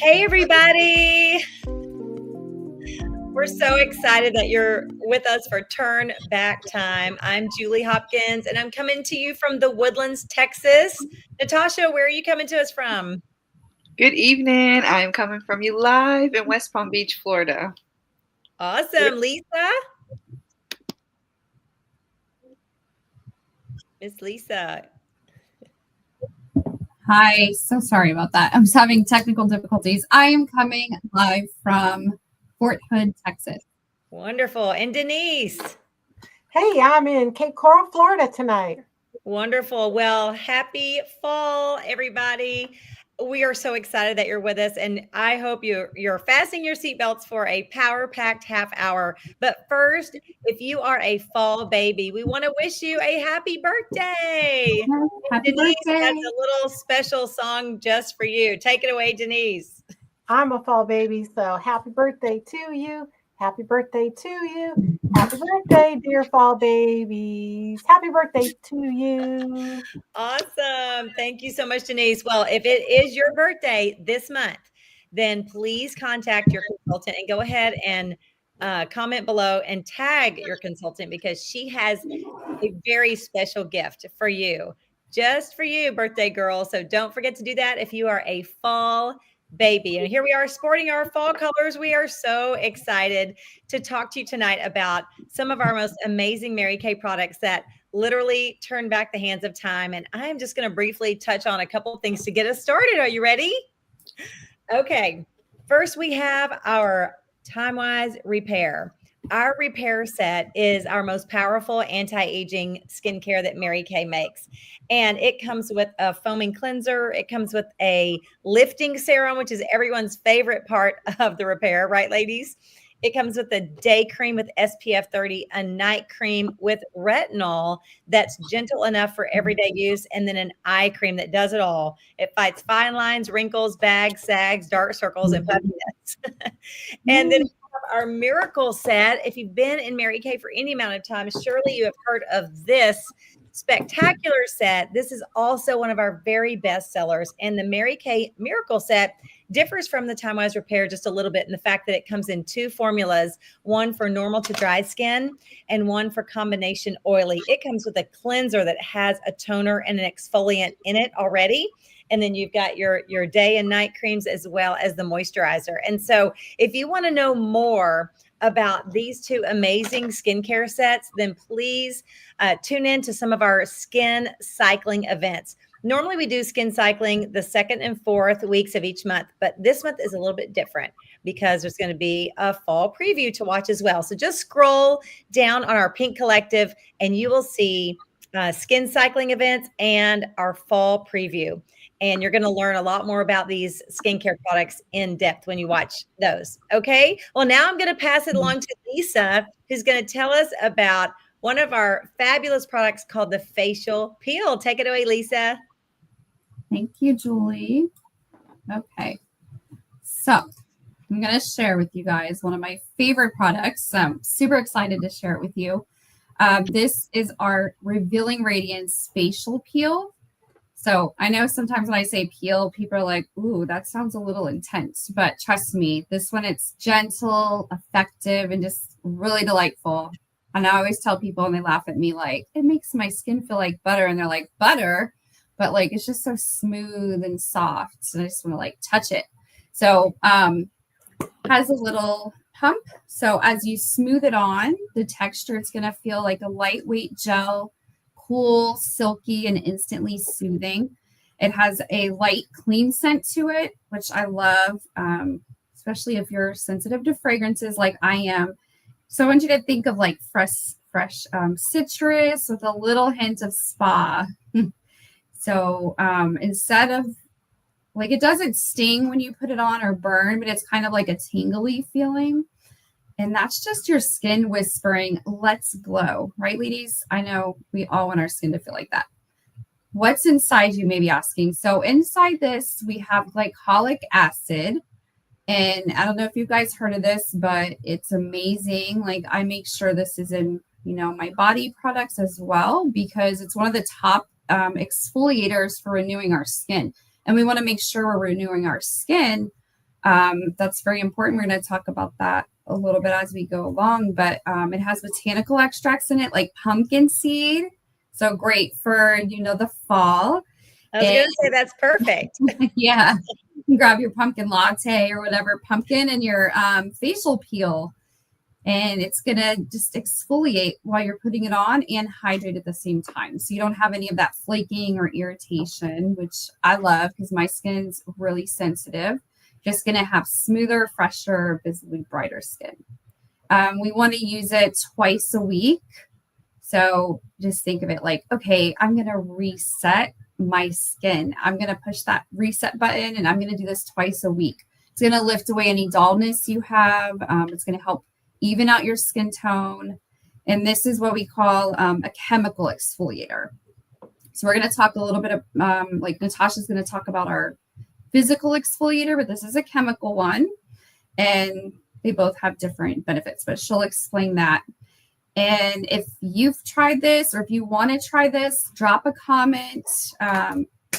Hey, everybody. We're so excited that you're with us for Turn Back Time. I'm Julie Hopkins, and I'm coming to you from the Woodlands, Texas. Natasha, where are you coming to us from? Good evening. I'm coming from you live in West Palm Beach, Florida. Awesome. Lisa? Miss Lisa. Hi, so sorry about that. I'm just having technical difficulties. I am coming live from Fort Hood, Texas. Wonderful. And Denise? Hey, I'm in Cape Coral, Florida tonight. Wonderful. Well, happy fall, everybody. We are so excited that you're with us, and I hope you're fastening your seatbelts for a power-packed half hour. But first, if you are a fall baby, we want to wish you a happy birthday. Happy Denise birthday. has a little special song just for you. Take it away, Denise. I'm a fall baby, so happy birthday to you. Happy birthday to you. Happy birthday, dear fall babies. Happy birthday to you. Awesome. Thank you so much, Denise. Well, if it is your birthday this month, then please contact your consultant and go ahead and comment below and tag your consultant because she has a very special gift for you, just for you, birthday girl. So don't forget to do that if you are a fall baby. And here we are sporting our fall colors. We are so excited to talk to you tonight about some of our most amazing Mary Kay products that literally turn back the hands of time. And I'm just going to briefly touch on a couple of things to get us started. Are you ready? Okay. First, we have our Time-Wise Repair. Our repair set is our most powerful anti-aging skincare that Mary Kay makes. And it comes with a foaming cleanser. It comes with a lifting serum, which is everyone's favorite part of the repair, right, ladies? It comes with a day cream with SPF 30, a night cream with retinol that's gentle enough for everyday use, and then an eye cream that does it all. It fights fine lines, wrinkles, bags, sags, dark circles, and puffiness. And then our miracle set. If you've been in Mary Kay for any amount of time, surely you have heard of this spectacular set. This is also one of our very best sellers. And the Mary Kay Miracle Set differs from the Time-Wise Repair just a little bit in the fact that it comes in two formulas, one for normal to dry skin and one for combination oily. It comes with a cleanser that has a toner and an exfoliant in it already. And then you've got your day and night creams as well as the moisturizer. And so if you want to know more about these two amazing skincare sets, then please tune in to some of our skin cycling events. Normally we do skin cycling the second and fourth weeks of each month, but this month is a little bit different because there's going to be a fall preview to watch as well. So just scroll down on our Pink Collective and you will see skin cycling events and our fall preview. And you're going to learn a lot more about these skincare products in depth when you watch those. Okay. Well, now I'm going to pass it along to Lisa, who's going to tell us about one of our fabulous products called the facial peel. Take it away, Lisa. Thank you, Julie. Okay. So I'm going to share with you guys one of my favorite products. I'm super excited to share it with you. This is our Revealing Radiance Facial Peel. So I know sometimes when I say peel, people are like, ooh, that sounds a little intense. But trust me, this one, it's gentle, effective, and just really delightful. And I always tell people, and they laugh at me like, it makes my skin feel like butter. And they're like, butter? But like, it's just so smooth and soft. And I just want to like touch it. So has a little pump. So as you smooth it on, the texture, it's going to feel like a lightweight gel, cool, silky, and instantly soothing. It has a light, clean scent to it, which I love, especially if you're sensitive to fragrances like I am. So I want you to think of like fresh citrus with a little hint of spa. So instead of like, it doesn't sting when you put it on or burn, but it's kind of like a tingly feeling. And that's just your skin whispering, let's glow, right, ladies? I know we all want our skin to feel like that. What's inside, you may be asking? So inside this, we have glycolic acid. And I don't know if you guys heard of this, but it's amazing. Like I make sure this is in, my body products as well, because it's one of the top exfoliators for renewing our skin. And we want to make sure we're renewing our skin That's very important. We're going to talk about that a little bit as we go along, but it has botanical extracts in it, like pumpkin seed. So great for, the fall. I was going to say that's perfect. Yeah. You can grab your pumpkin latte or whatever pumpkin and your facial peel. And it's going to just exfoliate while you're putting it on and hydrate at the same time. So you don't have any of that flaking or irritation, which I love because my skin's really sensitive. Just going to have smoother, fresher, visibly brighter skin. We want to use it twice a week. So just think of it like, okay, I'm going to reset my skin. I'm going to push that reset button and I'm going to do this twice a week. It's going to lift away any dullness you have. It's going to help even out your skin tone. And this is what we call a chemical exfoliator. So we're going to talk a little bit of, like Natasha's going to talk about our physical exfoliator, but this is a chemical one. And they both have different benefits, but she'll explain that. And if you've tried this or if you want to try this, drop a comment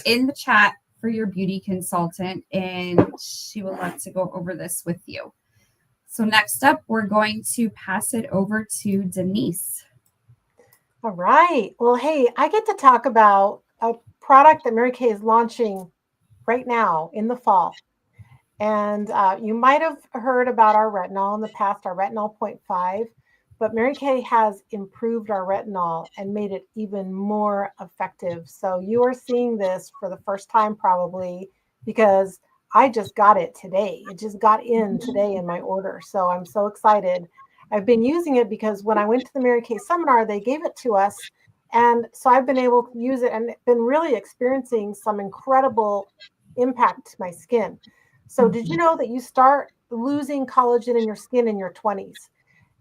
in the chat for your beauty consultant, and she would love to go over this with you. So next up, we're going to pass it over to Denise. All right. Well, hey, I get to talk about a product that Mary Kay is launching right now in the fall. And you might have heard about our retinol in the past, our retinol 0.5, but Mary Kay has improved our retinol and made it even more effective. So you are seeing this for the first time probably because I just got it today. It just got in today in my order. So I'm so excited. I've been using it because when I went to the Mary Kay seminar, they gave it to us. And so I've been able to use it and been really experiencing some incredible impact to my skin. So did you know that you start losing collagen in your skin in your 20s?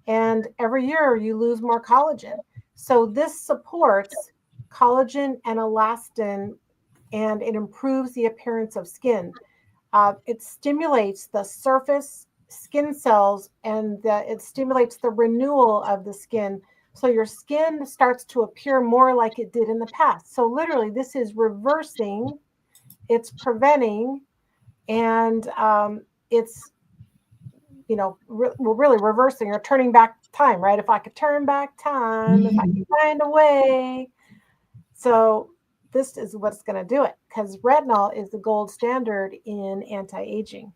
And every year you lose more collagen. So this supports collagen and elastin, and it improves the appearance of skin. It stimulates the surface skin cells and it stimulates the renewal of the skin. So your skin starts to appear more like it did in the past. So literally this is reversing, it's preventing, and it's, really reversing or turning back time, right? If I could turn back time, if I could find a way. So this is what's going to do it, because retinol is the gold standard in anti-aging.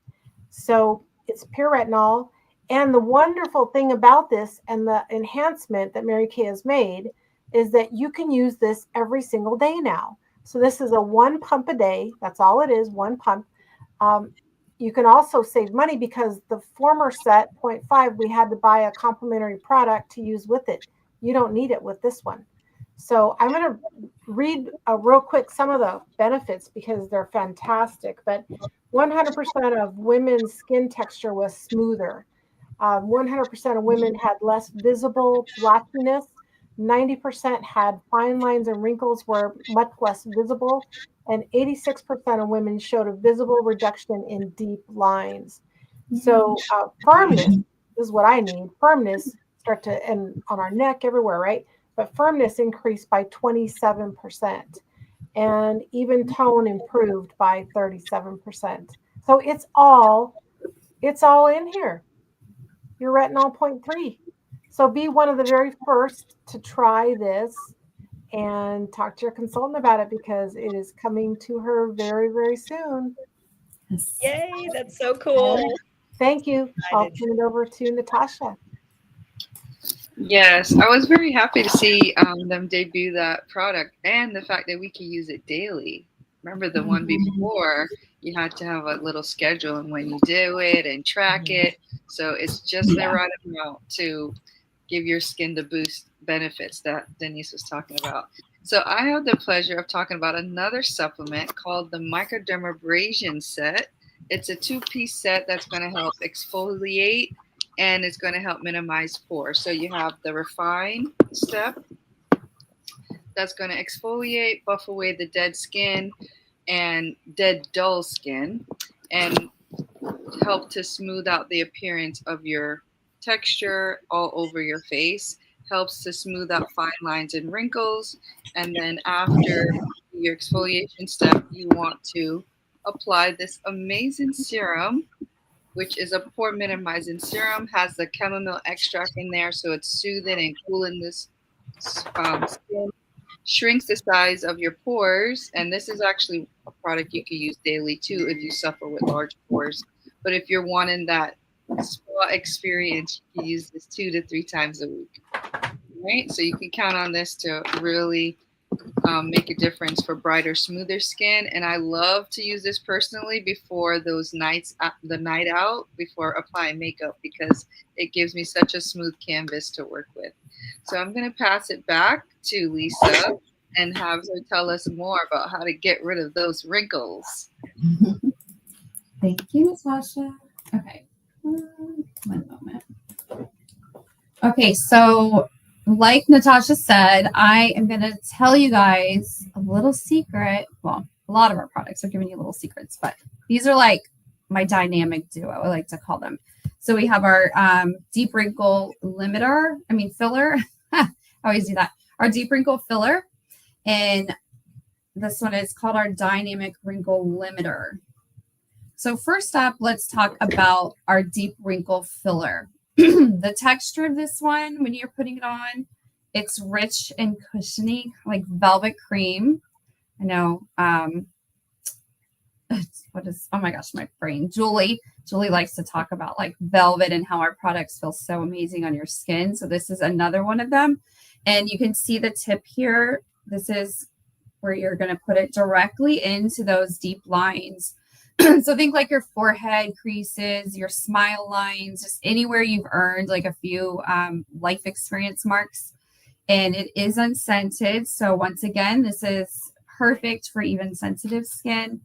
So it's pure retinol. And the wonderful thing about this and the enhancement that Mary Kay has made is that you can use this every single day now. So this is a 1 pump a day. That's all it is, 1 pump. You can also save money because the former set 0.5, we had to buy a complementary product to use with it. You don't need it with this one. So I'm going to read real quick some of the benefits because they're fantastic. But 100% of women's skin texture was smoother. 100% of women had less visible blotchiness. 90% had fine lines and wrinkles were much less visible. And 86% of women showed a visible reduction in deep lines. So firmness is what I need. Firmness and on our neck everywhere, right? But firmness increased by 27%, and even tone improved by 37%. So it's all in here. Your retinol 0.3. So be one of the very first to try this and talk to your consultant about it because it is coming to her very, very soon. Yay, that's so cool. Thank you. I'll turn it over to Natasha. Yes, I was very happy to see them debut that product and the fact that we can use it daily. Remember the one before, you had to have a little schedule and when you do it and track it. So it's just the right amount to give your skin the boost benefits that Denise was talking about. So I have the pleasure of talking about another supplement called the microdermabrasion set. It's a 2-piece set that's going to help exfoliate and it's going to help minimize pores. So you have the refine step that's going to exfoliate, buff away the dead skin and dead dull skin and help to smooth out the appearance of your texture all over your face, helps to smooth out fine lines and wrinkles. And then after your exfoliation step, you want to apply this amazing serum which is a pore minimizing serum, has the chamomile extract in there, so it's soothing and cooling this skin, shrinks the size of your pores, and this is actually a product you can use daily too if you suffer with large pores. But if you're wanting that spa experience, you can use this 2 to 3 times a week. Right, so you can count on this to really make a difference for brighter, smoother skin. And I love to use this personally before those nights, the night out, before applying makeup, because it gives me such a smooth canvas to work with. So I'm going to pass it back to Lisa and have her tell us more about how to get rid of those wrinkles. Thank you, Natasha. Okay, 1 moment. Okay, so like Natasha said, I am going to tell you guys a little secret. Well, a lot of our products are giving you little secrets, but these are like my dynamic duo, I like to call them. So we have our deep wrinkle filler. I always do that. Our deep wrinkle filler. And this one is called our dynamic wrinkle limiter. So first up, let's talk about our deep wrinkle filler. The texture of this one, when you're putting it on, it's rich and cushiony, like velvet cream. I know. Oh my gosh, my brain. Julie likes to talk about like velvet and how our products feel so amazing on your skin. So this is another one of them. And you can see the tip here. This is where you're going to put it directly into those deep lines. So think like your forehead creases, your smile lines, just anywhere you've earned like a few life experience marks. And it is unscented. So once again, this is perfect for even sensitive skin.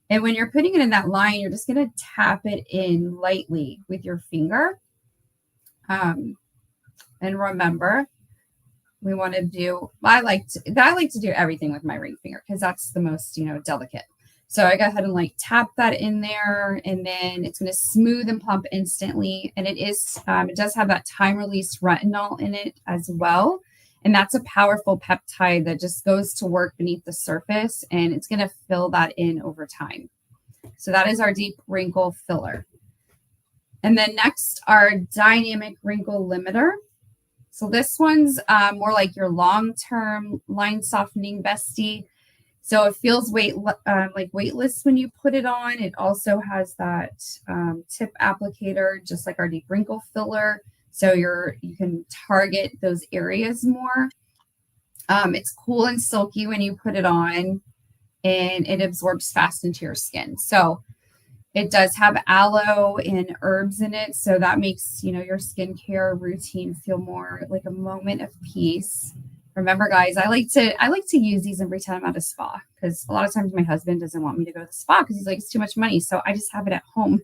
And when you're putting it in that line, you're just going to tap it in lightly with your finger. And remember, we want to do, I like to do everything with my ring finger because that's the most, delicate. So I go ahead and like tap that in there, and then it's going to smooth and plump instantly. And it does have that time release retinol in it as well. And that's a powerful peptide that just goes to work beneath the surface, and it's going to fill that in over time. So that is our deep wrinkle filler. And then next, our dynamic wrinkle limiter. So this one's more like your long-term line softening bestie. So it feels like weightless when you put it on. It also has that tip applicator, just like our deep wrinkle filler. So you can target those areas more. It's cool and silky when you put it on, and it absorbs fast into your skin. So it does have aloe and herbs in it. So that makes, your skincare routine feel more like a moment of peace. Remember, guys, I like to use these every time I'm at a spa, because a lot of times my husband doesn't want me to go to the spa because he's like, it's too much money. So I just have it at home.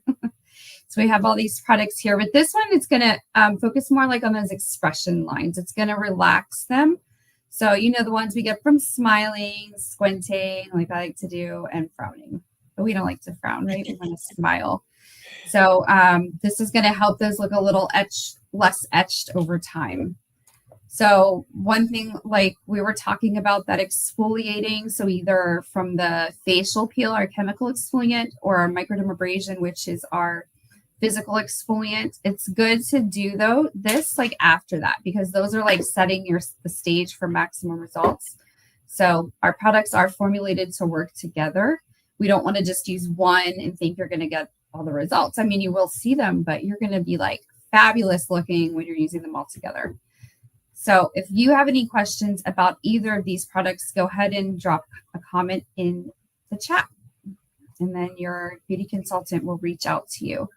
So we have all these products here, but this one, it's going to focus more like on those expression lines. It's going to relax them. So, the ones we get from smiling, squinting, like I like to do, and frowning. But we don't like to frown, right? We want to smile. So this is going to help those look a little less etched over time. So one thing, like we were talking about, that exfoliating, so either from the facial peel, our chemical exfoliant, or our microdermabrasion, which is our physical exfoliant, it's good to do this like after that, because those are like setting the stage for maximum results. So our products are formulated to work together. We don't want to just use one and think you're going to get all the results. I mean, you will see them, but you're going to be like fabulous looking when you're using them all together. So if you have any questions about either of these products, go ahead and drop a comment in the chat, and then your beauty consultant will reach out to you.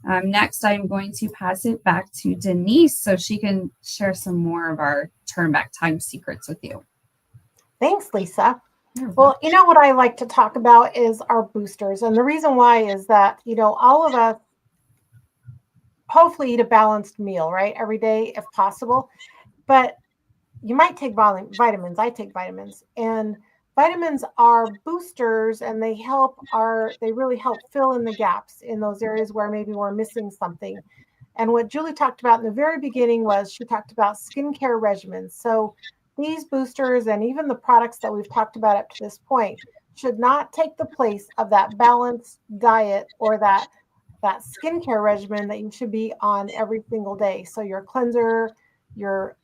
Next, I'm going to pass it back to Denise so she can share some more of our turn back time secrets with you. Thanks, Lisa. Well, what I like to talk about is our boosters. And the reason why is that, all of us hopefully eat a balanced meal, right? Every day, if possible. But you might take vitamins. I take vitamins. And vitamins are boosters, and they really help fill in the gaps in those areas where maybe we're missing something. And what Julie talked about in the very beginning was she talked about skincare regimens. So these boosters and even the products that we've talked about up to this point should not take the place of that balanced diet or that that skincare regimen that you should be on every single day. So your cleanser, your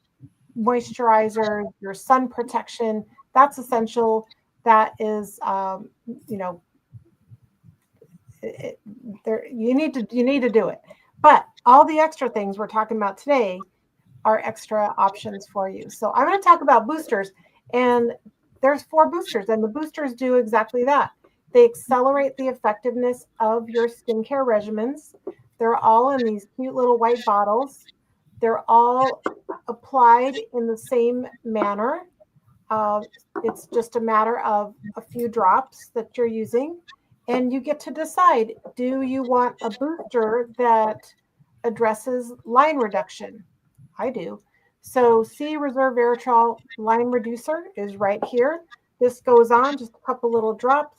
moisturizer, your sun protection, that's essential. That is, you know, you need to do it. But all the extra things we're talking about today are extra options for you. So I'm going to talk about boosters, and there's 4 boosters, and the boosters do exactly that. They accelerate the effectiveness of your skincare regimens. They're all in these cute little white bottles. They're all applied in the same manner. It's just a matter of a few drops that you're using, and you get to decide, do you want a booster that addresses line reduction? I do. So C Reserve Erythritol Line Reducer is right here. This goes on, just a couple little drops,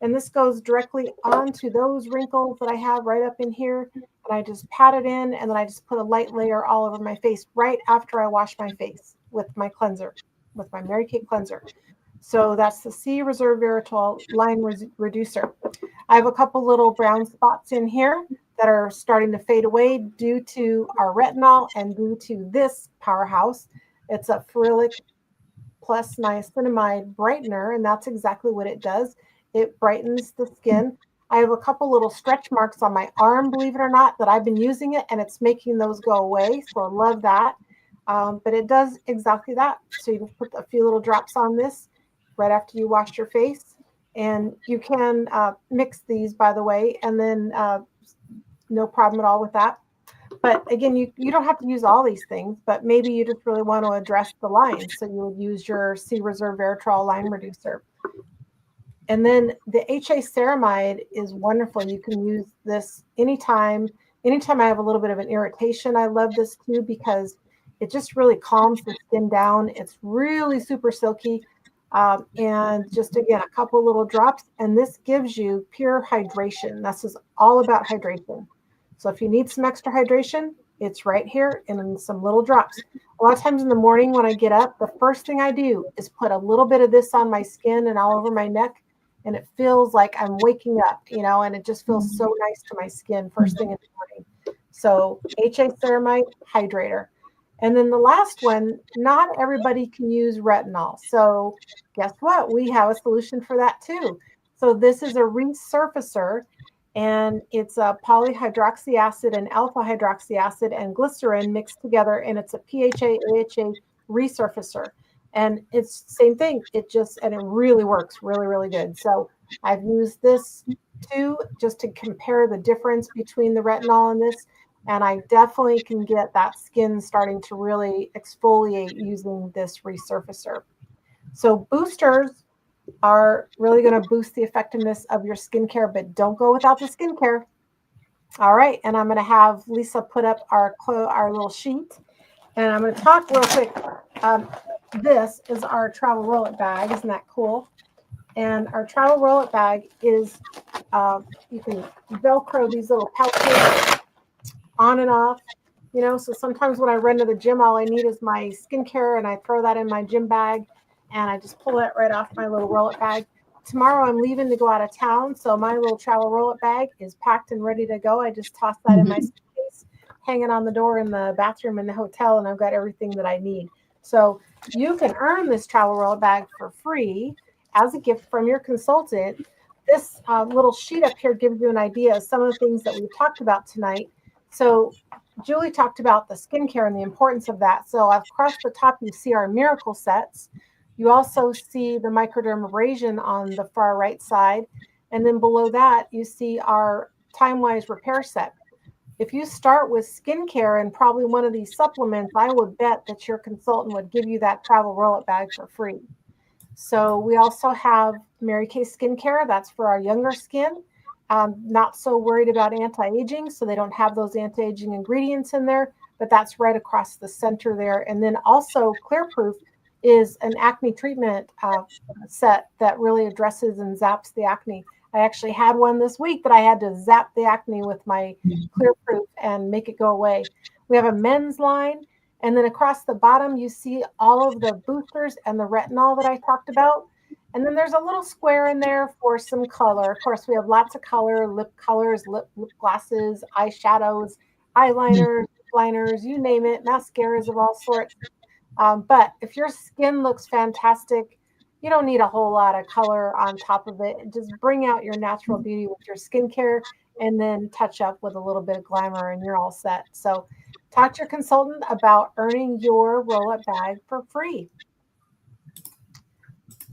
and this goes directly onto those wrinkles that I have right up in here. And I just pat it in, and then I just put a light layer all over my face right after I wash my face with my cleanser, with my Mary Kay cleanser. So that's the C Reserve Erythritol Line Reducer. I have a couple little brown spots in here that are starting to fade away due to our retinol and due to this powerhouse. It's a ferulic plus niacinamide brightener, and that's exactly what it does. It brightens the skin. I have a couple little stretch marks on my arm, believe it or not, that I've been using it, and it's making those go away. So I love that. But it does exactly that. So you can put a few little drops on this right after you wash your face. And you can mix these, by the way, and then no problem at all with that. But again, you don't have to use all these things, but maybe you just really want to address the lines. So you would use your C Reserve Erythritol Line Reducer. And then the HA ceramide is wonderful. You can use this anytime. Anytime I have a little bit of an irritation, I love this too, because it just really calms the skin down. It's really super silky. And just again, a couple little drops, and this gives you pure hydration. This is all about hydration. So if you need some extra hydration, it's right here and in some little drops. A lot of times in the morning when I get up, the first thing I do is put a little bit of this on my skin and all over my neck, and it feels like I'm waking up, you know, and it just feels so nice to my skin first thing in the morning. So HA ceramide hydrator. And then the last one, not everybody can use retinol. So guess what? We have a solution for that too. So this is a resurfacer, and it's a polyhydroxy acid and alpha hydroxy acid and glycerin mixed together, and it's a PHA AHA resurfacer. And it's the same thing. And it really works really, really good. So I've used this too, just to compare the difference between the retinol and this. And I definitely can get that skin starting to really exfoliate using this resurfacer. So boosters are really going to boost the effectiveness of your skincare, but don't go without the skincare. All right. And I'm going to have Lisa put up our little sheet. And I'm going to talk real quick. This is our travel roll-it bag. Isn't that cool? And our travel roll-it bag is, you can Velcro these little pouches on and off, you know. So sometimes when I run to the gym, all I need is my skincare, and I throw that in my gym bag, and I just pull it right off my little roll-it bag. Tomorrow I'm leaving to go out of town, so my little travel roll-it bag is packed and ready to go. I just toss that in my suitcase, hanging on the door in the bathroom in the hotel, and I've got everything that I need. So you can earn this travel roll-it bag for free as a gift from your consultant. This little sheet up here gives you an idea of some of the things that we've talked about tonight. So Julie talked about the skincare and the importance of that. So across the top, you see our miracle sets. You also see the microdermabrasion on the far right side. And then below that, you see our time-wise repair set. If you start with skincare and probably one of these supplements, I would bet that your consultant would give you that travel roll-it bag for free. So we also have Mary Kay skincare. That's for our younger skin. Not so worried about anti-aging, so they don't have those anti-aging ingredients in there, but that's right across the center there. And then also Clear Proof is an acne treatment set that really addresses and zaps the acne. I actually had one this week that I had to zap the acne with my Clear Proof and make it go away. We have a men's line, and then across the bottom you see all of the boosters and the retinol that I talked about. And then there's a little square in there for some color. Of course, we have lots of color, lip colors, lip glosses, eyeshadows, eyeliners, liners, you name it, mascaras of all sorts. But if your skin looks fantastic, you don't need a whole lot of color on top of it. Just bring out your natural beauty with your skincare and then touch up with a little bit of glamour and you're all set. So talk to your consultant about earning your roll-up bag for free.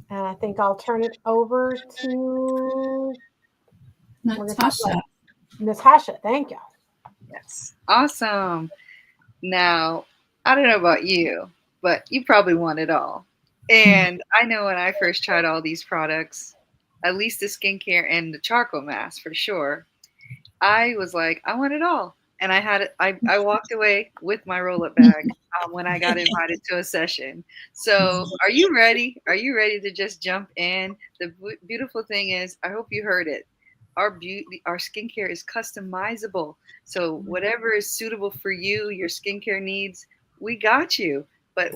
And I think I'll turn it over to Natasha. Natasha. Thank you. Yes. Awesome. Now, I don't know about you, but you probably want it all. And I know when I first tried all these products, at least the skincare and the charcoal mask for sure, I was like, I want it all. And I walked away with my roll-up bag when I got invited to a session. So are you ready? Are you ready to just jump in? The beautiful thing is, I hope you heard it. Our skincare is customizable. So whatever is suitable for you, your skincare needs, we got you. But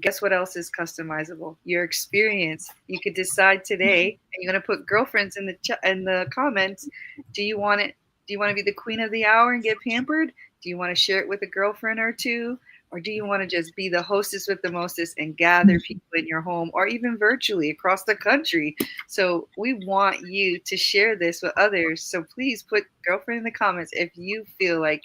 guess what else is customizable? Your experience. You could decide today, and you're gonna put girlfriends in the comments. Do you want it? Do you want to be the queen of the hour and get pampered? Do you want to share it with a girlfriend or two? Or do you want to just be the hostess with the mostest and gather people in your home or even virtually across the country? So we want you to share this with others. So please put girlfriend in the comments if you feel like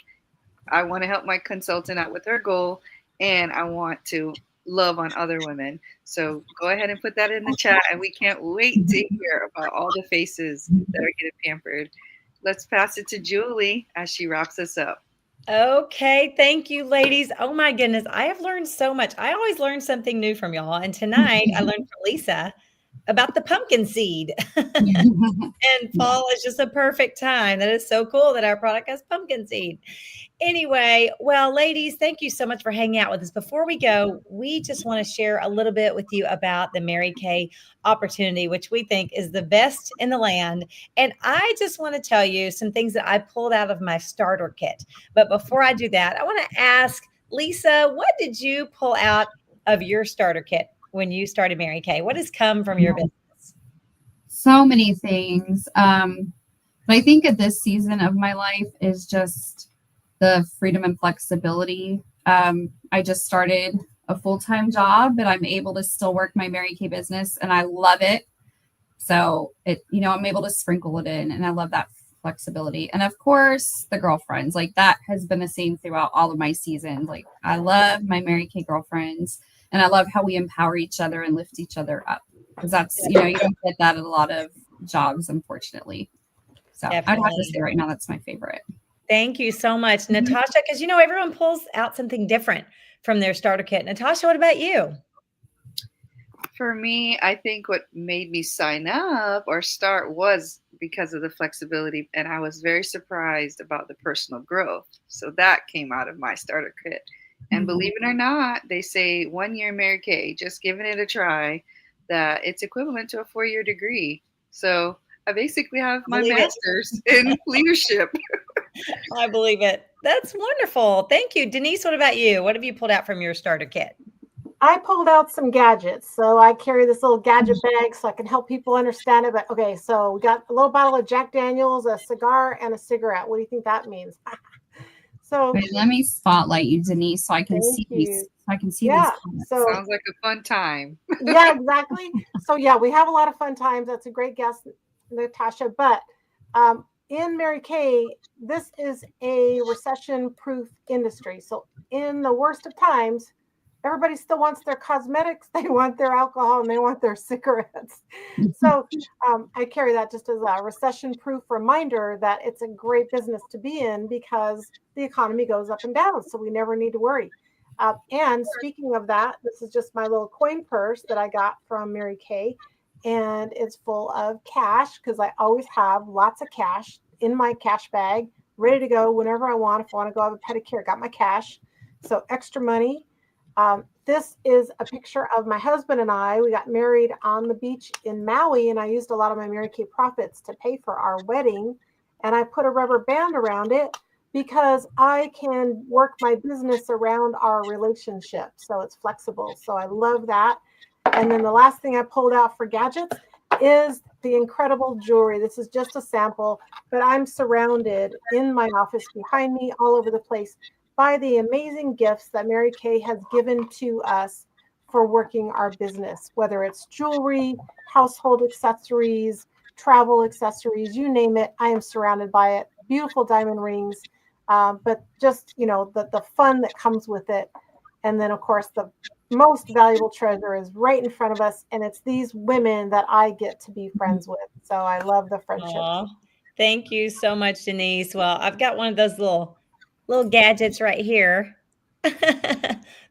I want to help my consultant out with her goal and I want to love on other women. So go ahead and put that in the chat, and we can't wait to hear about all the faces that are getting pampered. Let's pass it to Julie as she wraps us up. Okay, thank you, ladies. Oh my goodness, I have learned so much. I always learn something new from y'all. And tonight I learned from Lisa about the pumpkin seed. And fall is just a perfect time. That is so cool that our product has pumpkin seed. Anyway, well, ladies, thank you so much for hanging out with us. Before we go, we just want to share a little bit with you about the Mary Kay opportunity, which we think is the best in the land. And I just want to tell you some things that I pulled out of my starter kit. But before I do that, I want to ask Lisa, what did you pull out of your starter kit when you started Mary Kay? What has come from your business? So many things. But I think at this season of my life is just the freedom and flexibility. I just started a full-time job, but I'm able to still work my Mary Kay business and I love it. So I'm able to sprinkle it in and I love that flexibility. And of course, the girlfriends, like that has been the same throughout all of my seasons. Like I love my Mary Kay girlfriends and I love how we empower each other and lift each other up. Because that's, you don't get that at a lot of jobs, unfortunately. So Definitely. I'd have to say right now, that's my favorite. Thank you so much, Natasha, because, everyone pulls out something different from their starter kit. Natasha, what about you? For me, I think what made me sign up or start was because of the flexibility. And I was very surprised about the personal growth. So that came out of my starter kit. And believe it or not, they say 1 year Mary Kay, just giving it a try, that it's equivalent to a 4-year degree. So I basically have my master's in leadership. I believe it. That's wonderful. Thank you. Denise, what about you? What have you pulled out from your starter kit? I pulled out some gadgets. So I carry this little gadget bag so I can help people understand it. But okay, so we got a little bottle of Jack Daniels, a cigar, and a cigarette. What do you think that means? So wait, let me spotlight you, Denise, so I can see these. Yeah. So sounds like a fun time. Yeah, exactly. So yeah, we have a lot of fun times. That's a great guess, Natasha. But in Mary Kay, this is a recession-proof industry. So in the worst of times, everybody still wants their cosmetics, they want their alcohol, and they want their cigarettes. So I carry that just as a recession-proof reminder that it's a great business to be in because the economy goes up and down. So we never need to worry. And speaking of that, this is just my little coin purse that I got from Mary Kay. And it's full of cash because I always have lots of cash in my cash bag, ready to go whenever I want. If I want to go have a pedicure, I got my cash. So extra money. This is a picture of my husband and I. We got married on the beach in Maui, and I used a lot of my Mary Kay profits to pay for our wedding. And I put a rubber band around it because I can work my business around our relationship. So it's flexible. So I love that. And then the last thing I pulled out for gadgets is the incredible jewelry. This is just a sample, but I'm surrounded in my office behind me all over the place by the amazing gifts that Mary Kay has given to us for working our business, whether it's jewelry, household accessories, travel accessories, you name it, I am surrounded by it. Beautiful diamond rings, but just, the fun that comes with it. And then, of course, the most valuable treasure is right in front of us, and it's these women that I get to be friends with. So I love the friendship. Aw, thank you so much, Denise. Well, I've got one of those little gadgets right here.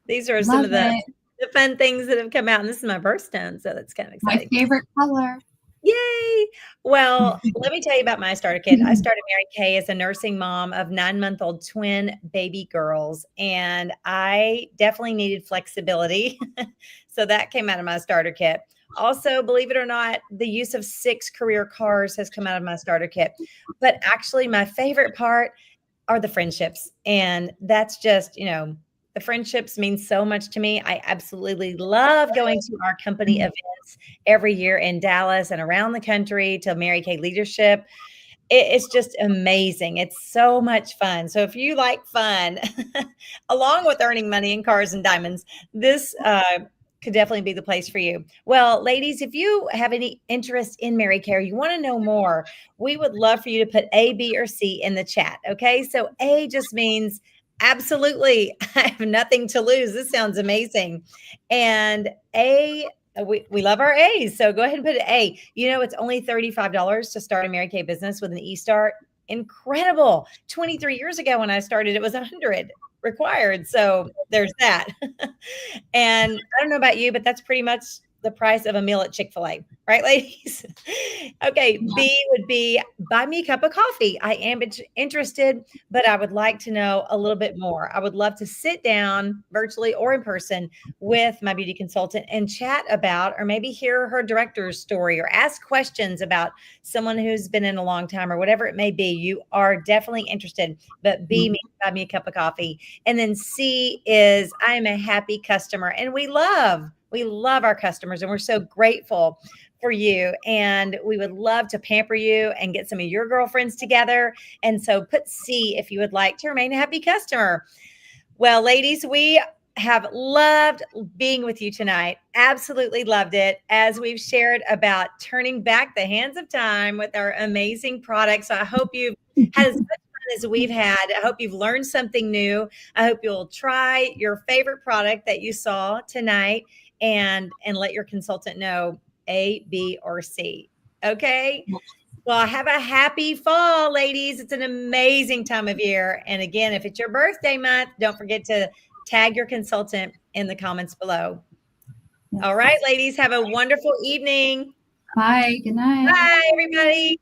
These are some Love of the it. fun things that have come out, and this is my birthstone, so that's kind of My exciting. favorite color. Yay! Well, let me tell you about my starter kit. I started Mary Kay as a nursing mom of 9-month-old twin baby girls, and I definitely needed flexibility. So that came out of my starter kit. Also, believe it or not, the use of 6 career cars has come out of my starter kit. But actually, my favorite part are the friendships. And that's just, the friendships mean so much to me. I absolutely love going to our company events every year in Dallas and around the country to Mary Kay Leadership. It's just amazing. It's so much fun. So if you like fun, along with earning money in cars and diamonds, this could definitely be the place for you. Well, ladies, if you have any interest in Mary Kay, or you want to know more, we would love for you to put A, B, or C in the chat. Okay. So A just means absolutely, I have nothing to lose. This sounds amazing. And A, we love our A's. So go ahead and put an A. It's only $35 to start a Mary Kay business with an e-start. Incredible. 23 years ago when I started, it was 100 required. So there's that. And I don't know about you, but that's pretty much the price of a meal at Chick-fil-A, right, ladies? Okay, B would be buy me a cup of coffee. I am interested, but I would like to know a little bit more. I would love to sit down virtually or in person with my beauty consultant and chat about, or maybe hear her director's story or ask questions about someone who's been in a long time or whatever it may be. You are definitely interested, but B means buy me a cup of coffee. And then C is I am a happy customer, and we love our customers, and we're so grateful for you. And we would love to pamper you and get some of your girlfriends together. And so put C if you would like to remain a happy customer. Well, ladies, we have loved being with you tonight. Absolutely loved it, as we've shared about turning back the hands of time with our amazing products. So I hope you've had as much fun as we've had. I hope you've learned something new. I hope you'll try your favorite product that you saw tonight and let your consultant know A, B, or C. Okay. Well, have a happy fall, ladies. It's an amazing time of year. And again, if it's your birthday month, don't forget to tag your consultant in the comments below. All right, ladies, have a wonderful evening. Bye. Good night. Bye, everybody.